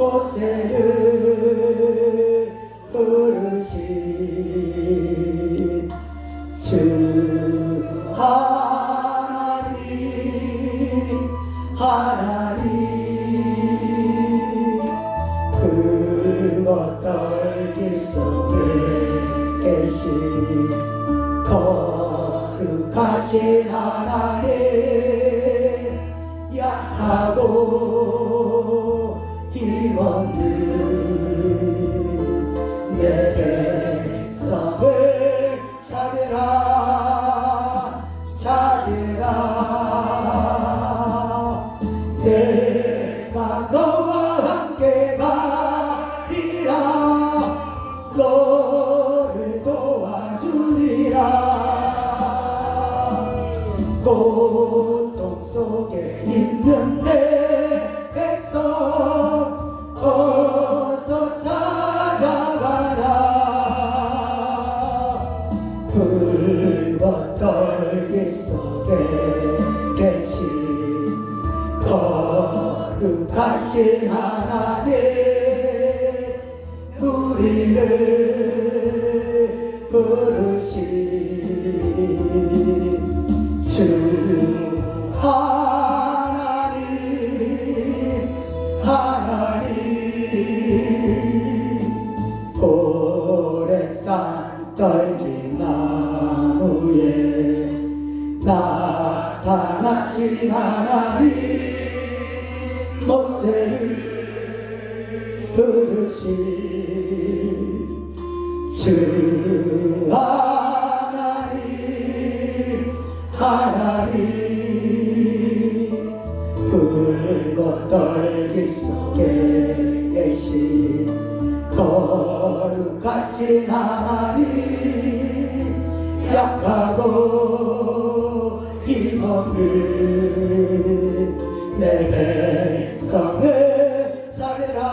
모세를 부르신 주 하나님 붉은 떨기 속에 계신 거룩하신 하나님 약하고 힘없는 내 백성을 찾으라 찾으라 내가 너와 함께 가리라 너를 도와주리라 고통 속에 있는 내 백성 어서 찾아가라 붉은 떨기 속에 계신 거룩하신 하나님 우리를 부르신 주 하나님 오랜산 떨기 나무에 나타나신 하나님 모세를 부르신 주 하나님 붉은 떨기 속에 계신 거룩하신 하나님 약하고 힘없는 내 백성을 찾으라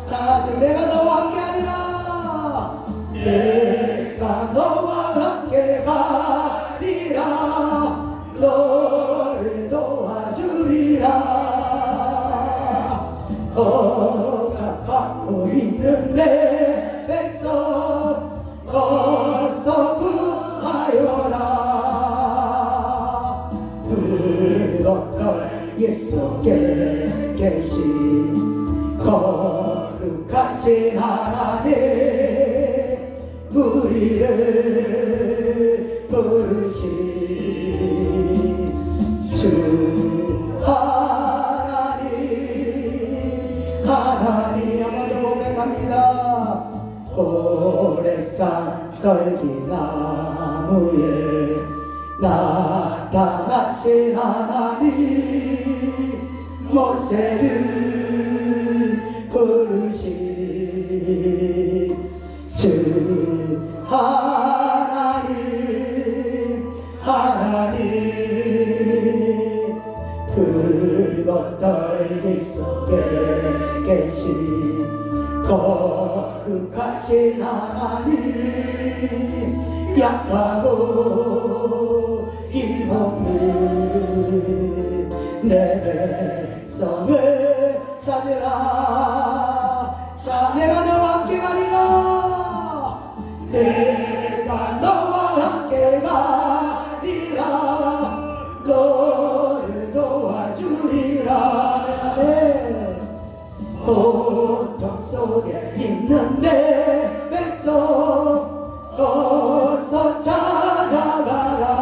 찾은 내가 너와 함께하리라 내가 너와 함께 가리라 너를 도와주리라 억압받고 있는 내 백성 어서 구하여라 붉은 떨기 속에 계신 거룩하신 하나님 우리를 부르신 주 하나님 한번더 고백합니다 오랜산 떨기 나무에 나타나신 하나님 모세를 부르신 주 하나님 붉은 떨기 속에 계신 거룩하신 하나님 약하고 힘없는 내 백성을 찾으라 자 내가 너와 함께 가리라 내가 너와 함께 가리라 너를 도와주리라 고통 속에 있는 내 백성 어서 찾아가라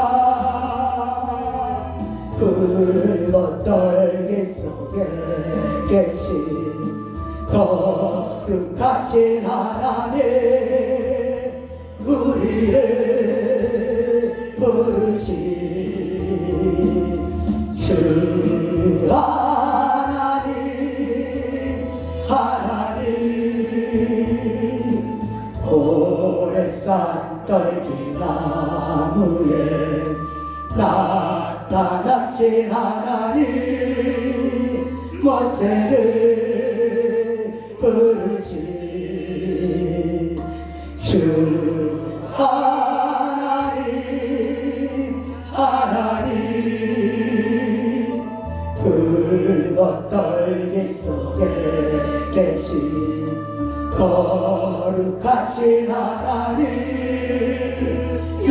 붉은 떨기 속에 계신 거룩하신 하나님 우리를 부르신 주 하나님 오랜산 떨기 나무에 나타나신 하나님 모세를 부르신 주 하나님 붉은 떨기 속에 계신 거룩하신 하나님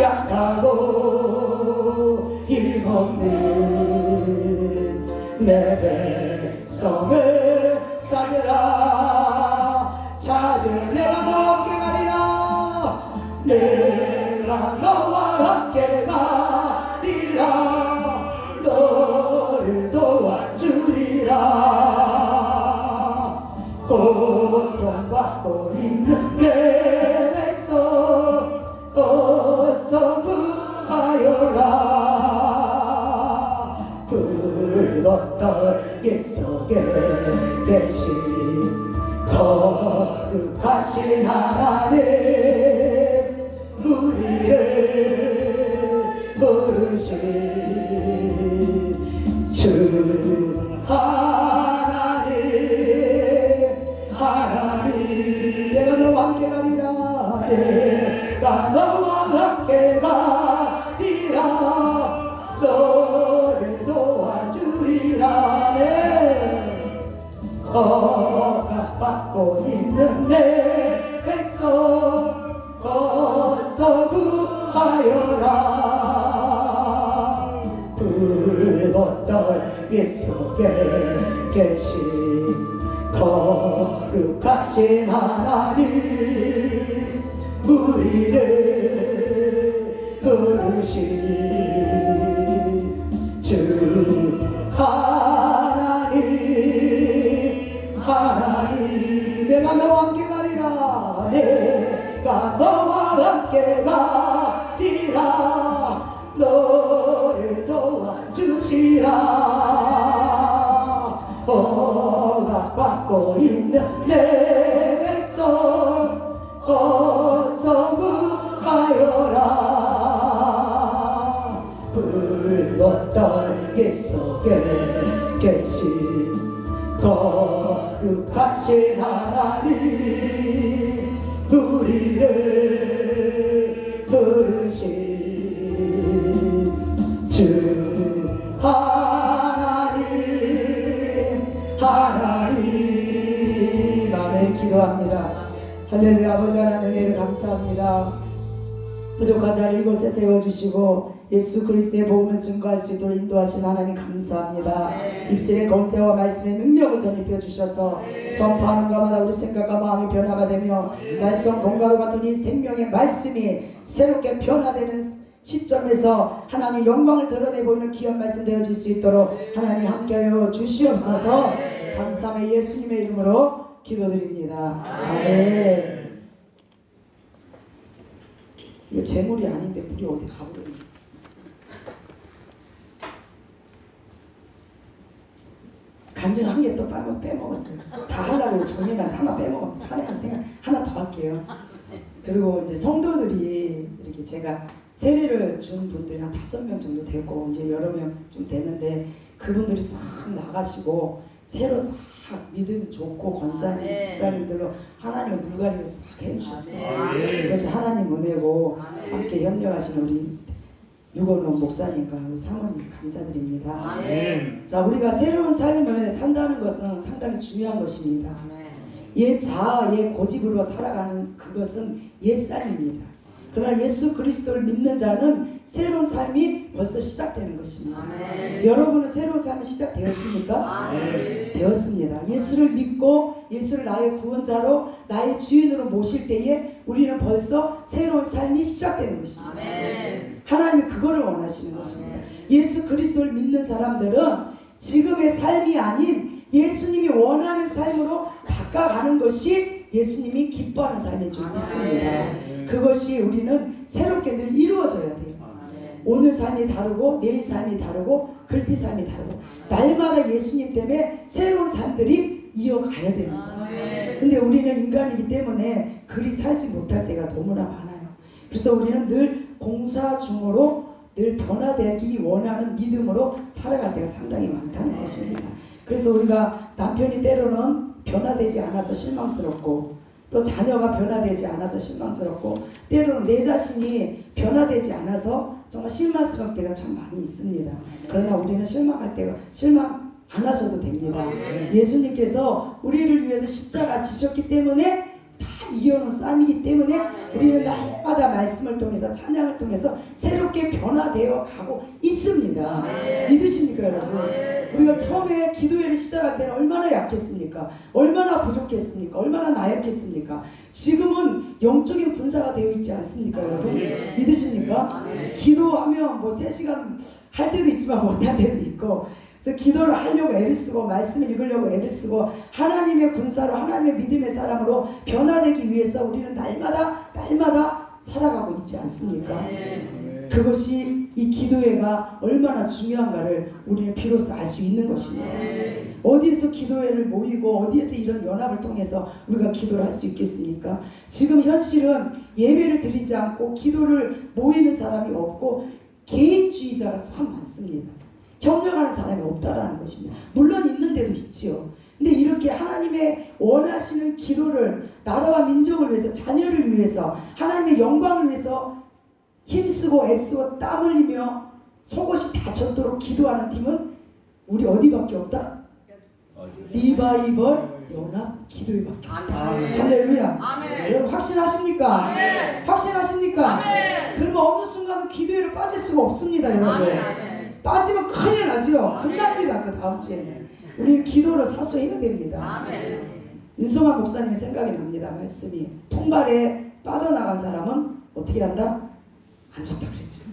약하고 힘없는 내 백성을 찾으라 찾으라 내가 너와 함께 가리라 내가 너와 함께 가리라 너를 도와주리라 고통받고 있는 내 백성 어서 구하여라 불렀던 길 속에 계신 거룩하신 하나님 우리를 부르신 주 하나님 내가 너와 함께 가리라 내가 너와 함께 가리라 너를 도와주리라 억압받고 있는 내 백성 어서 구하여라 불었던 길 속에 계신 거룩하신 하나님 우리를 부르신 주 하나님 내가 너와 함께 가리라 내가 너와 함께 가리라 너를 도와주시라 억압받고 있는 내 백성 어서 구하여라 불렀던 길 속에 계신 거룩하신 하나님 우리를 부르신 주 하나님 아멘 기도합니다. 할렐루야 아버지 하나님 은혜를 감사합니다. 부족한 자를 이곳에 세워주시고 예수 그리스도의 복음을 증거할 수 있도록 인도하신 하나님 감사합니다. 입술의 권세와 말씀의 능력을 덧입혀 주셔서 선포하는 것마다 우리 생각과 마음이 변화가 되며 날성 공과도 같은 이 생명의 말씀이 새롭게 변화되는 시점에서 하나님 영광을 드러내 보이는 귀한 말씀 되어질 수 있도록 하나님 함께하여 주시옵소서. 감사함의 예수님의 이름으로 기도드립니다. 아멘. 이거 제 물이 아닌데 물이 어디 가버렸네. 간증 한 개 또 빼먹었어요. 다 하려고 정리는 하나 빼먹었어요. 사내할 생각 하나 더 할게요. 그리고 이제 성도들이 이렇게 제가 세례를 준 분들이 한 5명 정도 됐고 이제 여러 명 좀 됐는데 그분들이 싹 나가시고 새로 싹 믿음 좋고 권사님, 집사님들로 하나님의 물갈이를 싹 해주셨어요. 그것이 하나님 은혜고 함께 협력하신 우리 유건원 목사님과 우리 사모님 감사드립니다. 자, 우리가 새로운 삶을 산다는 것은 상당히 중요한 것입니다. 옛 자아, 옛 고집으로 살아가는 그것은 옛 삶입니다. 그러나 예수 그리스도를 믿는 자는 새로운 삶이 벌써 시작되는 것입니다. 여러분은 새로운 삶이 시작되었습니까? 되었습니다. 예수를 믿고 예수를 나의 구원자로 나의 주인으로 모실 때에 우리는 벌써 새로운 삶이 시작되는 것입니다. 하나님이 그거를 원하시는 것입니다. 예수 그리스도를 믿는 사람들은 지금의 삶이 아닌 예수님이 원하는 삶으로 가까워가는 것이 예수님이 기뻐하는 삶인 줄 믿습니다. 그것이 우리는 새롭게 늘 이루어져야 돼요. 오늘 삶이 다르고 내일 삶이 다르고 글피 삶이 다르고 날마다 예수님 때문에 새로운 삶들이 이어가야 되는 거예요. 근데 우리는 인간이기 때문에 그리 살지 못할 때가 너무나 많아요. 그래서 우리는 늘 공사 중으로 늘 변화되기 원하는 믿음으로 살아갈 때가 상당히 많다는 것입니다. 그래서 우리가 남편이 때로는 변화되지 않아서 실망스럽고 또 자녀가 변화되지 않아서 실망스럽고 때로는 내 자신이 변화되지 않아서 정말 실망스러울 때가 참 많이 있습니다. 그러나 우리는 실망할 안 하셔도 됩니다. 예수님께서 우리를 위해서 십자가 지셨기 때문에 다 이겨놓은 싸움이기 때문에 우리는 날마다 말씀을 통해서 찬양을 통해서 새롭게 변화되어 가고 있습니다. 믿으십니까 여러분? 우리가 처음에 기도회를 시작할 때는 얼마나 약했습니까? 얼마나 부족했습니까? 얼마나 나약했습니까? 지금은 영적인 군사가 되어 있지 않습니까 여러분? 믿으십니까? 기도하면 뭐 3시간 할 때도 있지만 못할 때도 있고, 그래서 기도를 하려고 애를 쓰고 말씀을 읽으려고 애를 쓰고 하나님의 군사로 하나님의 믿음의 사람으로 변화되기 위해서 우리는 날마다 살아가고 있지 않습니까? 그것이 이 기도회가 얼마나 중요한가를 우리는 비로소 알 수 있는 것입니다. 어디에서 기도회를 모이고 어디에서 이런 연합을 통해서 우리가 기도를 할 수 있겠습니까? 지금 현실은 예배를 드리지 않고 기도를 모이는 사람이 없고 개인주의자가 참 많습니다. 협력하는 사람이 없다라는 것입니다. 물론 있는데도 있지요. 근데 이렇게 하나님의 원하시는 기도를 나라와 민족을 위해서, 자녀를 위해서, 하나님의 영광을 위해서 힘쓰고 애쓰고 땀 흘리며 속옷이 다 젖도록 기도하는 팀은 우리 어디밖에 없다? 리바이벌 연합 기도회밖에 없다. 할렐루야. 여러분 확신하십니까? 확신하십니까? 그러면 어느 순간은 기도회를 빠질 수가 없습니다 여러분. 빠지면 큰일 나죠. 끝납니다. 그 다음 주에는 우리는 기도를 사수해야 됩니다. 윤성환 목사님의 생각이 납니다. 말씀이 통발에 빠져나간 사람은 어떻게 한다? 안 좋다 그랬죠.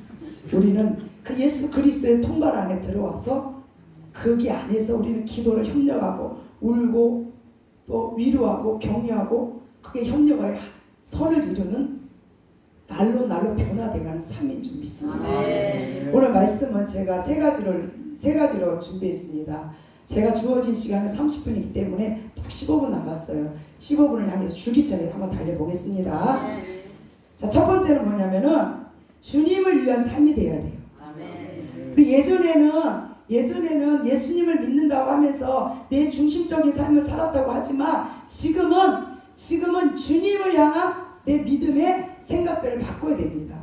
우리는 그 예수 그리스도의 통발 안에 들어와서 거기 안에서 우리는 기도를 협력하고 울고 또 위로하고 격려하고 그게 협력의 선을 이루는 날로 변화돼가는 삶인 줄 믿습니다. 오늘 말씀은 제가 세 가지로 준비했습니다. 제가 주어진 시간은 30분이기 때문에 딱 15분 남았어요. 15분을 향해서 주기 전에 한번 달려보겠습니다. 자, 첫 번째는 뭐냐면은 주님을 위한 삶이 되어야 돼요. 우리 예전에는 예수님을 믿는다고 하면서 내 중심적인 삶을 살았다고 하지만 지금은 주님을 향한 내 믿음의 생각들을 바꿔야 됩니다.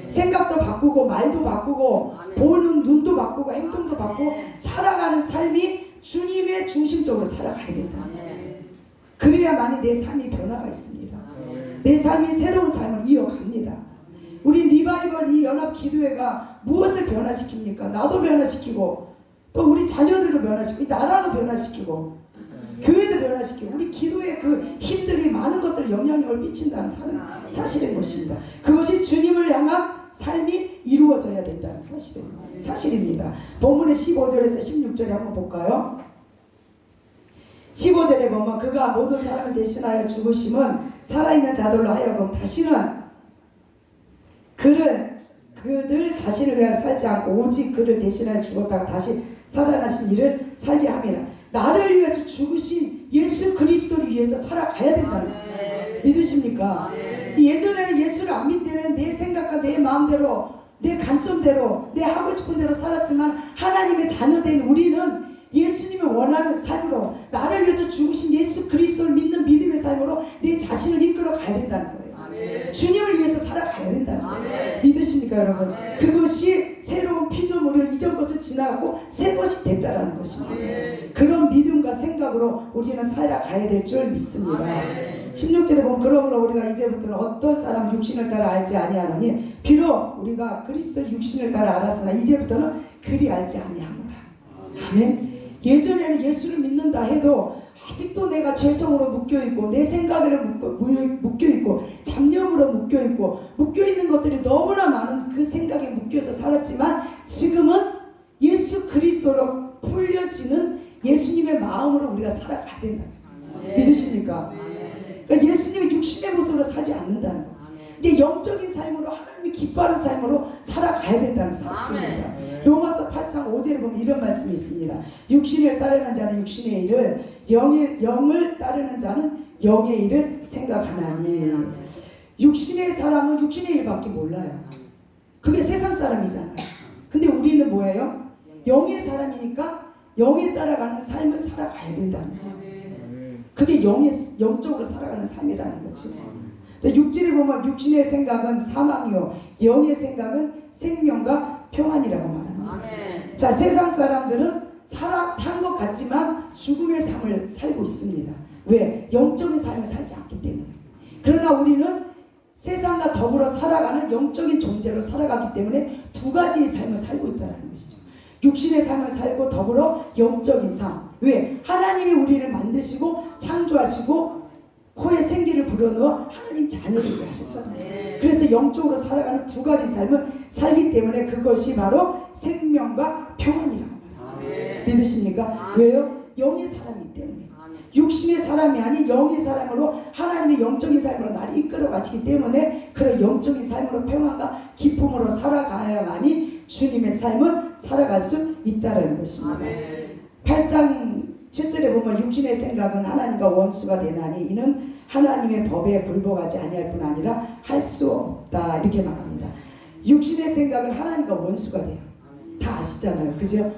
생각도 바꾸고 말도 바꾸고 보는 눈도 바꾸고 행동도 바꾸고 살아가는 삶이 주님의 중심적으로 살아가야 된다. 그래야만이 내 삶이 변화가 있습니다. 내 삶이 새로운 삶을 이어갑니다. 우리 리바이벌 이 연합 기도회가 무엇을 변화시킵니까? 나도 변화시키고 또 우리 자녀들도 변화시키고 나라도 변화시키고 교회도 변화시키고 우리 기도의 그 힘들이 많은 것들 영향력을 미친다는 사실인 것입니다. 그것이 주님을 향한 삶이 이루어져야 된다는 사실입니다. 본문의 15절에서 16절에 한번 볼까요? 15절에 보면 그가 모든 사람을 대신하여 죽으심은 살아있는 자들로 하여금 다시는 그들 자신을 위하여 살지 않고 오직 그를 대신하여 죽었다가 다시 살아나신 이를 살게 함이라. 나를 위해서 죽으신 예수 그리스도를 위해서 살아가야 된다는 거예요. 믿으십니까? 예전에는 예수를 안 믿때는 내 생각과 내 마음대로 내 관점대로 내 하고 싶은 대로 살았지만 하나님의 자녀된 우리는 예수님이 원하는 삶으로 나를 위해서 죽으신 예수 그리스도를 믿는 믿음의 삶으로 내 자신을 이끌어 가야 된다는 거예요. 주님을 위해서 살아가야 된다는 거예요. 믿으십니까 여러분? 그것이 새로운 피조물이 이전 것을 지나가고 새 것이 됐다라는 것입니다. 그런 믿음과 생각으로 우리는 살아가야 될 줄 믿습니다. 16절에 보면 그러므로 우리가 이제부터는 어떤 사람은 육신을 따라 알지 아니하노니 비록 우리가 그리스도의 육신을 따라 알았으나 이제부터는 그리 알지 아니하노라. 아멘. 예전에는 예수를 믿는다 해도 아직도 내가 죄성으로 묶여있고 내 생각으로 묶여있고 잡념으로 묶여있는 것들이 너무나 많은 그 생각에 묶여서 살았지만 지금은 예수 그리스도로 풀려지는 예수님의 마음으로 우리가 살아가야 된다. 믿으십니까? 그러니까 예수님의 육신의 모습으로 살지 않는다는 거. 이제 영적인 삶으로 하나님이 기뻐하는 삶으로 살아가야 된다는 사실입니다. 로마서 8장 5절에 보면 이런 말씀이 있습니다. 육신을 따르는 자는 육신의 일을 영을 따르는 자는 영의 일을 생각하나니. 육신의 사람은 육신의 일밖에 몰라요. 그게 세상 사람이잖아요. 근데 우리는 뭐예요? 영의 사람이니까 영에 따라가는 삶을 살아가야 된다는 거예요. 그게 영적으로 살아가는 삶이라는 거지. 6절에 보면 육신의 생각은 사망이요 영의 생각은 생명과 평안이라고 말합니다. 자, 세상 사람들은 산 것 같지만 죽음의 삶을 살고 있습니다. 왜? 영적인 삶을 살지 않기 때문에. 그러나 우리는 세상과 더불어 살아가는 영적인 존재로 살아가기 때문에 두 가지의 삶을 살고 있다는 것이죠. 육신의 삶을 살고 더불어 영적인 삶. 왜? 하나님이 우리를 만드시고 창조하시고 코에 생기를 불어넣어 하나님 자녀를 하셨잖아요. 그래서 영적으로 살아가는 두 가지 삶을 살기 때문에 그것이 바로 생명과 평안이라고 말합니다. 믿으십니까? 왜요? 영의 사람이기 때문에. 육신의 사람이 아닌 영의 사람으로 하나님의 영적인 삶으로 나를 이끌어 가시기 때문에 그런 영적인 삶으로 평안과 기쁨으로 살아가야만이 주님의 삶을 살아갈 수 있다는 것입니다. 8장 7절에 보면 육신의 생각은 하나님과 원수가 되나니 이는 하나님의 법에 굴복하지 아니할 뿐 아니라 할 수 없다 이렇게 말합니다. 육신의 생각은 하나님과 원수가 돼요. 다 아시잖아요. 그죠?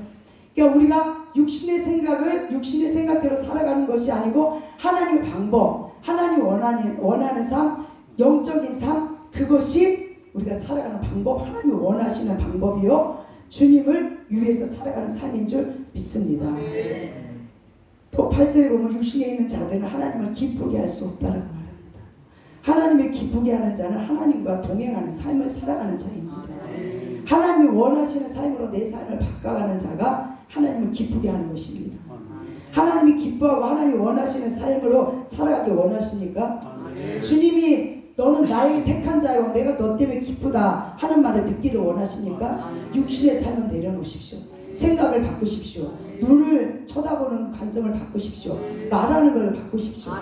그러니까 우리가 육신의 생각을 육신의 생각대로 살아가는 것이 아니고 하나님의 방법, 하나님이 원하는 삶, 영적인 삶, 그것이 우리가 살아가는 방법, 하나님이 원하시는 방법이요 주님을 위해서 살아가는 삶인 줄 믿습니다. 또 8절에 보면 육신에 있는 자들은 하나님을 기쁘게 할 수 없다는 말입니다. 하나님을 기쁘게 하는 자는 하나님과 동행하는 삶을 살아가는 자입니다. 하나님이 원하시는 삶으로 내 삶을 바꿔가는 자가 하나님을 기쁘게 하는 것입니다. 하나님이 기뻐하고 하나님이 원하시는 삶으로 살아가기 원하십니까? 주님이 너는 나에게 택한 자요 내가 너 때문에 기쁘다 하는 말을 듣기를 원하십니까? 육신의 삶은 내려놓으십시오. 생각을 바꾸십시오. 눈을 쳐다보는 관점을 바꾸십시오. 말하는 걸 바꾸십시오.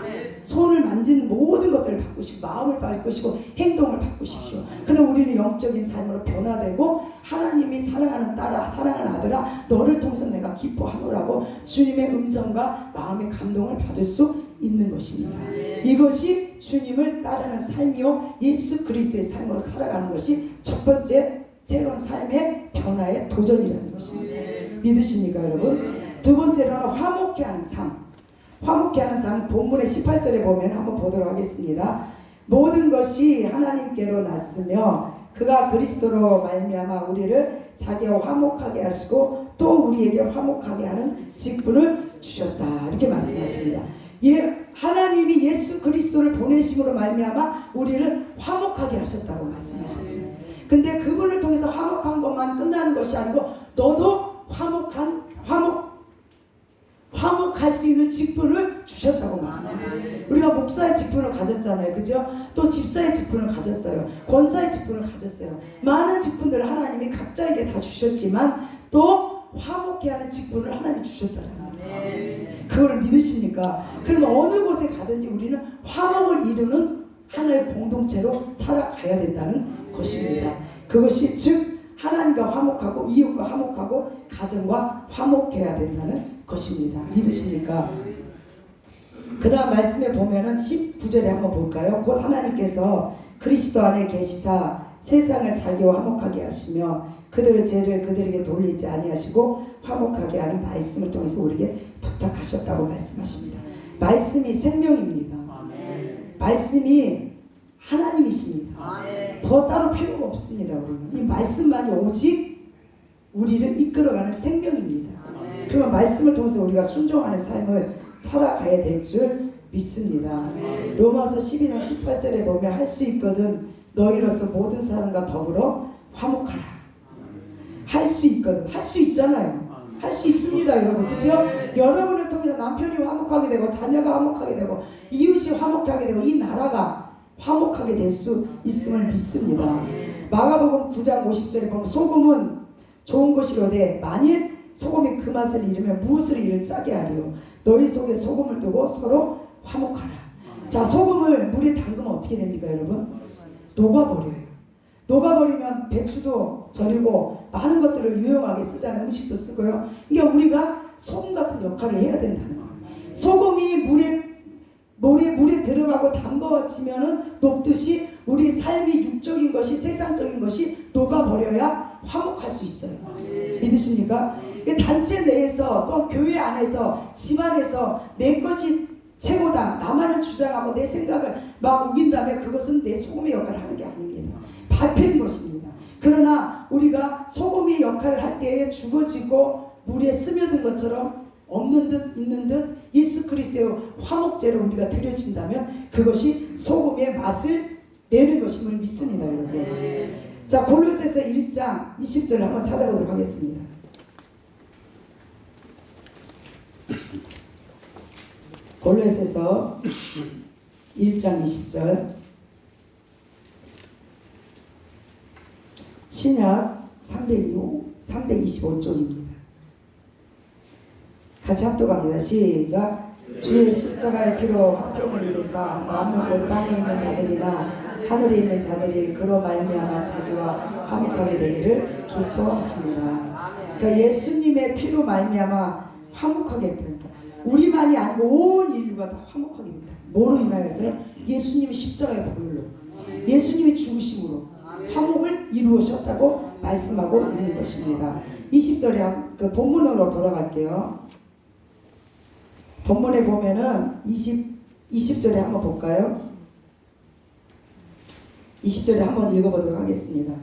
손을 만지는 모든 것들을 바꾸시고 마음을 바꾸시고 행동을 바꾸십시오. 그럼 우리는 영적인 삶으로 변화되고 하나님이 사랑하는 딸아 사랑하는 아들아 너를 통해서 내가 기뻐하노라고 주님의 음성과 마음의 감동을 받을 수 있는 것입니다. 이것이 주님을 따르는 삶이요 예수 그리스도의 삶으로 살아가는 것이 첫 번째 새로운 삶의 변화의 도전이라는 것입니다. 믿으십니까 여러분? 두 번째로는 화목해 하는 삶. 화목해 하는 삶 본문의 18절에 보면 한번 보도록 하겠습니다. 모든 것이 하나님께로 났으며 그가 그리스도로 말미암아 우리를 자기와 화목하게 하시고 또 우리에게 화목하게 하는 직분을 주셨다. 이렇게 말씀하십니다. 하나님이 예수 그리스도를 보내심으로 말미암아 우리를 화목하게 하셨다고 말씀하셨어요. 근데 그분을 통해서 화목한 것만 끝나는 것이 아니고 너도 화목할 수 있는 직분을 주셨다고 말합니다. 우리가 목사의 직분을 가졌잖아요. 그죠? 또 집사의 직분을 가졌어요. 권사의 직분을 가졌어요. 많은 직분들을 하나님이 각자에게 다 주셨지만 또 화목해 하는 직분을 하나님이 주셨다는 거예요. 그걸 믿으십니까? 그러면 어느 곳에 가든지 우리는 화목을 이루는 하나의 공동체로 살아가야 된다는 것입니다. 그것이 즉 하나님과 화목하고 이웃과 화목하고 가정과 화목해야 된다는 것입니다. 믿으십니까? 그 다음 말씀에 보면은 19절에 한번 볼까요? 곧 하나님께서 그리스도 안에 계시사 세상을 자기와 화목하게 하시며 그들의 죄를 그들에게 돌리지 아니하시고 화목하게 하는 말씀을 통해서 우리에게 부탁하셨다고 말씀하십니다. 말씀이 생명입니다. 말씀이 하나님이십니다. 더 따로 필요가 없습니다. 우리는 이 말씀만이 오직 우리를 이끌어가는 생명입니다. 그러면 말씀을 통해서 우리가 순종하는 삶을 살아가야 될 줄 믿습니다. 로마서 12장 18절에 보면 할 수 있거든 너희로서 모든 사람과 더불어 화목하라. 할 수 있거든. 할 수 있잖아요. 할 수 있습니다, 여러분. 그렇죠? 여러분을 통해서 남편이 화목하게 되고 자녀가 화목하게 되고 이웃이 화목하게 되고 이 나라가 화목하게 될 수 있음을 믿습니다. 마가복음 9장 50절에 보면 소금은 좋은 것이로되 만일 소금이 그 맛을 잃으면 무엇을 이를 짜게 하리요. 너희 속에 소금을 두고 서로 화목하라. 자, 소금을 물에 담그면 어떻게 됩니까, 여러분? 녹아버려요. 녹아버리면 배추도 절이고 많은 것들을 유용하게 쓰잖아요. 음식도 쓰고요. 그러니까 우리가 소금 같은 역할을 해야 된다는 거예요. 소금이 물에 들어가고 담궈지면은 녹듯이 우리 삶이 육적인 것이 세상적인 것이 녹아버려야 화목할 수 있어요. 믿으십니까? 단체 내에서 또 교회 안에서 집안에서 내 것이 최고다. 나만을 주장하고 내 생각을 막 우긴 다음에 그것은 내 소금의 역할을 하는 게 아닙니다. 밟히는 것입니다. 그러나 우리가 소금의 역할을 할 때에 죽어지고 물에 스며든 것처럼 없는 듯 있는 듯 예수 그리스도의 화목제를 우리가 드려진다면 그것이 소금의 맛을 내는 것임을 믿습니다, 여러분. 자, 골로새서 1장 20절을 한번 찾아보도록 하겠습니다. 골로새서 1장 20절. 신약 325쪽입니다. 같이 합독합니다. 시작. 주의 십자가의 피로 화평을 이루사 만물 땅에 있는 자들이나 하늘에 있는 자들이 그로 말미암아 자기와 화목하게 되기를 기뻐하시니라. 그러니까 예수님의 피로 말미암아 화목하게 된다. 우리만이 아니고 온 인류가 다 화목하게 된다. 뭐로 인하여서요? 예수님이 십자가의 보혈로, 예수님이 죽으심으로 화목을 이루셨다고 말씀하고 있는 것입니다. 20절에 그 본문으로 돌아갈게요. 본문에 보면은 20절에 한번 볼까요? 20절에 한번 읽어보도록 하겠습니다.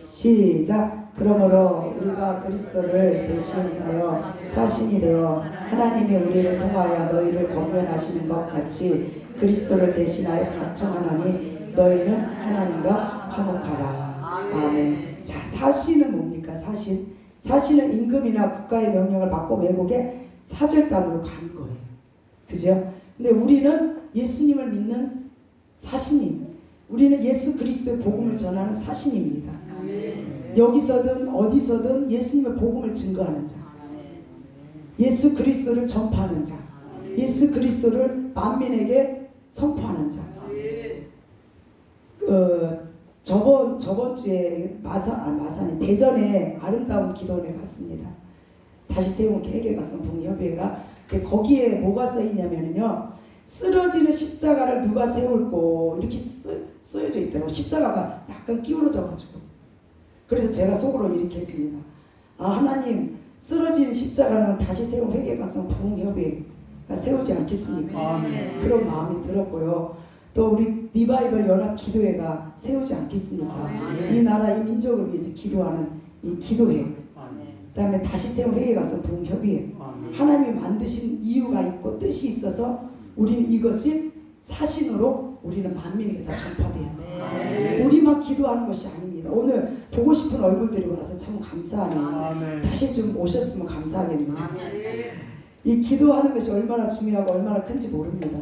시작. 그러므로 우리가 그리스도를 대신하여 사신이 되어 하나님이 우리를 통하여 너희를 권면하시는 것 같이 그리스도를 대신하여 간청하나니 너희는 하나님과 화목하라. 아멘. 자, 사신은 뭡니까? 사신은 임금이나 국가의 명령을 받고 외국에 사절단으로 가는 거예요. 그죠? 근데 우리는 예수님을 믿는 사신입니다. 우리는 예수 그리스도의 복음을 전하는 사신입니다. 여기서든 어디서든 예수님의 복음을 증거하는 자, 예수 그리스도를 전파하는 자, 예수 그리스도를 만민에게 선포하는 자. 저번 주에 마산이 대전에 아름다운 기도원에 갔습니다. 다시 세운 계획에 가서 북협회가 거기에 뭐가 써 있냐면요, 쓰러지는 십자가를 누가 세울고 이렇게 쓰여져 있더라고. 십자가가 약간 기울어져 가지고. 그래서 제가 속으로 이렇게 했습니다. 아, 하나님, 쓰러지는 십자가는 다시 세운 회계각성 부흥협회가 세우지 않겠습니까? 그런 마음이 들었고요. 또 우리 리바이벌 연합 기도회가 세우지 않겠습니까? 이 나라 이 민족을 위해서 기도하는 이 기도회, 그 다음에 다시 세운 회계각성 부흥협의회, 하나님이 만드신 이유가 있고 뜻이 있어서 우리는 이것이 사신으로 우리는 만민에게 다 전파돼야 돼요. 우리만 기도하는 것이 아닙니다. 오늘 보고 싶은 얼굴들이 와서 참 감사하네요. 다시 좀 오셨으면 감사하겠네요. 이 기도하는 것이 얼마나 중요하고 얼마나 큰지 모릅니다.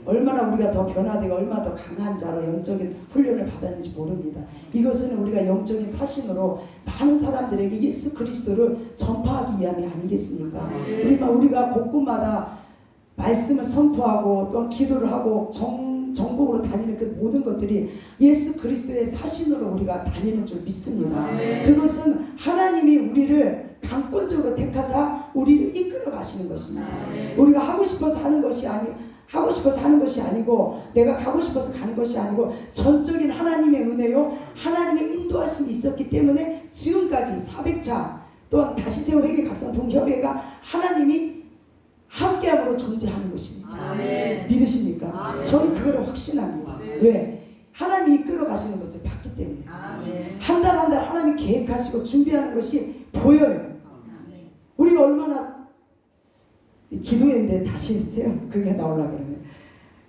얼마나 우리가 더 변화되고 얼마나 더 강한 자로 영적인 훈련을 받았는지 모릅니다. 이것은 우리가 영적인 사신으로 많은 사람들에게 예수 그리스도를 전파하기 위함이 아니겠습니까? 우리가 곳곳마다 말씀을 선포하고 또 기도를 하고 전국으로 다니는 그 모든 것들이 예수 그리스도의 사신으로 우리가 다니는 줄 믿습니다. 그것은 하나님이 우리를 강권적으로 택하사 우리를 이끌어 가시는 것입니다. 우리가 하고 싶어서 하는 것이 아니고 내가 가고 싶어서 가는 것이 아니고 전적인 하나님의 은혜요, 하나님의 인도하심이 있었기 때문에 지금까지 400차 또한 다시 세운 회계각성 동협회가 하나님이 함께함으로 존재하는 것입니다. 아멘. 믿으십니까? 아멘. 저는 그걸 확신합니다. 아멘. 왜? 하나님이 이끌어 가시는 것을 봤기 때문에. 한 달 한 달 하나님이 계획하시고 준비하는 것이 보여요. 아멘. 우리가 얼마나 기도했는데 다시 그게 나오려고 그러면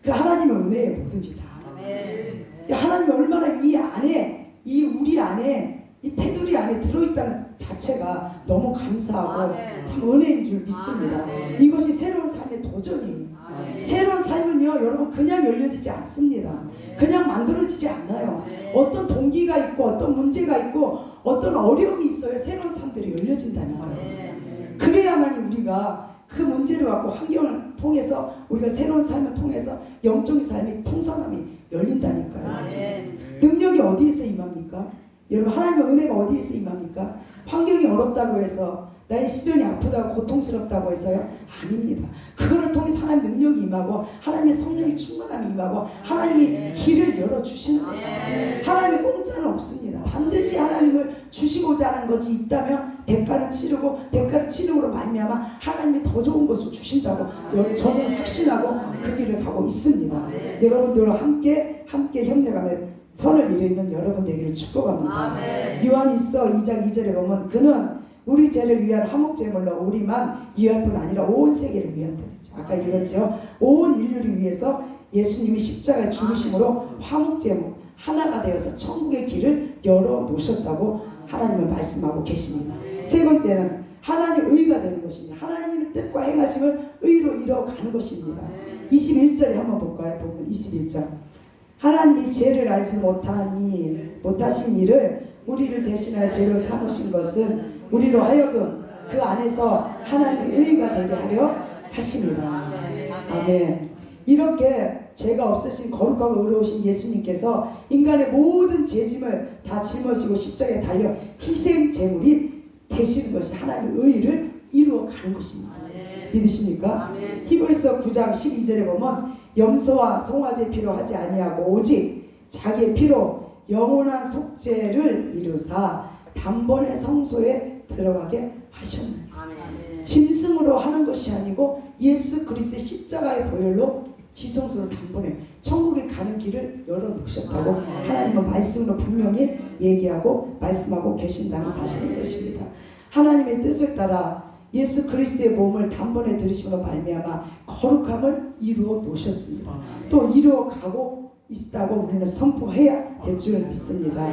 그 하나님의 은혜에 뭐든지 다. 아멘. 하나님이 얼마나 이 안에, 우리 안에, 이 테두리 안에 들어있다는 자체가 너무 감사하고 아멘. 참 은혜인 줄 믿습니다. 아멘. 이것이 새로운 삶의 도전이에요. 아멘. 새로운 삶은요, 여러분 그냥 열려지지 않습니다. 아멘. 그냥 만들어지지 않아요. 아멘. 어떤 동기가 있고 어떤 문제가 있고 어떤 어려움이 있어야 새로운 삶들이 열려진다니까요. 아멘. 그래야만 우리가 그 문제를 갖고 환경을 통해서 우리가 새로운 삶을 통해서 영적인 삶의 풍성함이 열린다니까요. 아멘. 능력이 어디에서 임합니까? 여러분, 하나님의 은혜가 어디에서 임합니까? 환경이 어렵다고 해서 나의 시련이 아프다고 고통스럽다고 해서요? 아닙니다. 그거를 통해서 하나님의 능력이 임하고 하나님의 성령의 충만함이 임하고 하나님이 길을 열어주시는 것입니다. 하나님의 공짜는 없습니다. 반드시 하나님을 주시고자 하는 것이 있다면 대가를 치르므로 말미암아 하나님이 더 좋은 것을 주신다고 저는 확신하고 그 길을 가고 있습니다. 여러분들과 함께 협력하며 선을 이루는 여러분 되기를 축복합니다. 요한일서 2장 2절에 보면 그는 우리 죄를 위한 화목제물로 우리만 위할 뿐 아니라 온 세계를 위한다 그랬죠. 아까 읽었죠. 온 인류를 위해서 예수님이 십자가에 죽으심으로 화목제물 하나가 되어서 천국의 길을 열어놓으셨다고 하나님은 말씀하고 계십니다. 세 번째는 하나님 의가 되는 것입니다. 하나님의 뜻과 행하심을 의로 이뤄가는 것입니다. 21절에 한번 볼까요? 보면 21절. 하나님이 죄를 알지 못하신 이를 우리를 대신하여 죄로 삼으신 것은 우리로 하여금 그 안에서 하나님의 의가 되게 하려 하십니다. 아멘. 이렇게 죄가 없으신 거룩하고 의로우신 예수님께서 인간의 모든 죄짐을 다 짊어지고 십자가에 달려 희생 제물이 되시는 것이 하나님의 의를 이루어가는 것입니다. 믿으십니까? 히브리서 9장 12절에 보면 염소와 송아지 피로 하지 아니하고 오직 자기의 피로 영원한 속죄를 이루사 단번에 성소에 들어가게 하셨느니라. 짐승으로 하는 것이 아니고 예수 그리스도의 십자가의 보혈로 지성소로 단번에 천국에 가는 길을 열어놓으셨다고 하나님은 말씀으로 분명히 얘기하고 말씀하고 계신다는 사실인 것입니다. 하나님의 뜻을 따라 예수 그리스도의 몸을 단번에 들으심으로 말미암아 거룩함을 이루어 놓으셨습니다. 또 이루어가고 있다고 우리는 선포해야 될 줄 믿습니다.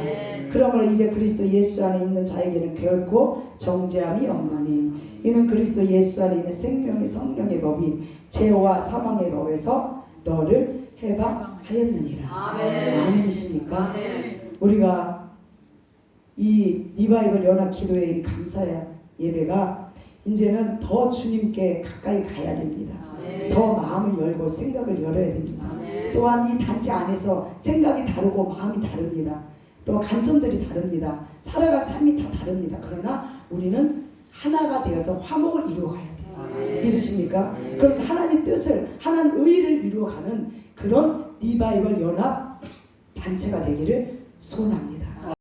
그러므로 이제 그리스도 예수 안에 있는 자에게는 결코 정죄함이 없나니 이는 그리스도 예수 안에 있는 생명의 성령의 법이 죄와 사망의 법에서 너를 해방하였느니라. 아멘이십니까? 우리가 이 리바이벌 연합 기도의 감사 예배가 이제는 더 주님께 가까이 가야 됩니다. 더 마음을 열고 생각을 열어야 됩니다. 또한 이 단체 안에서 생각이 다르고 마음이 다릅니다. 또 관점들이 다릅니다. 살아갈 삶이 다 다릅니다. 그러나 우리는 하나가 되어서 화목을 이루어가야 돼요. 믿으십니까? 그러면서 하나님의 뜻을, 하나님 의를 이루어가는 그런 리바이벌 연합 단체가 되기를 소원합니다.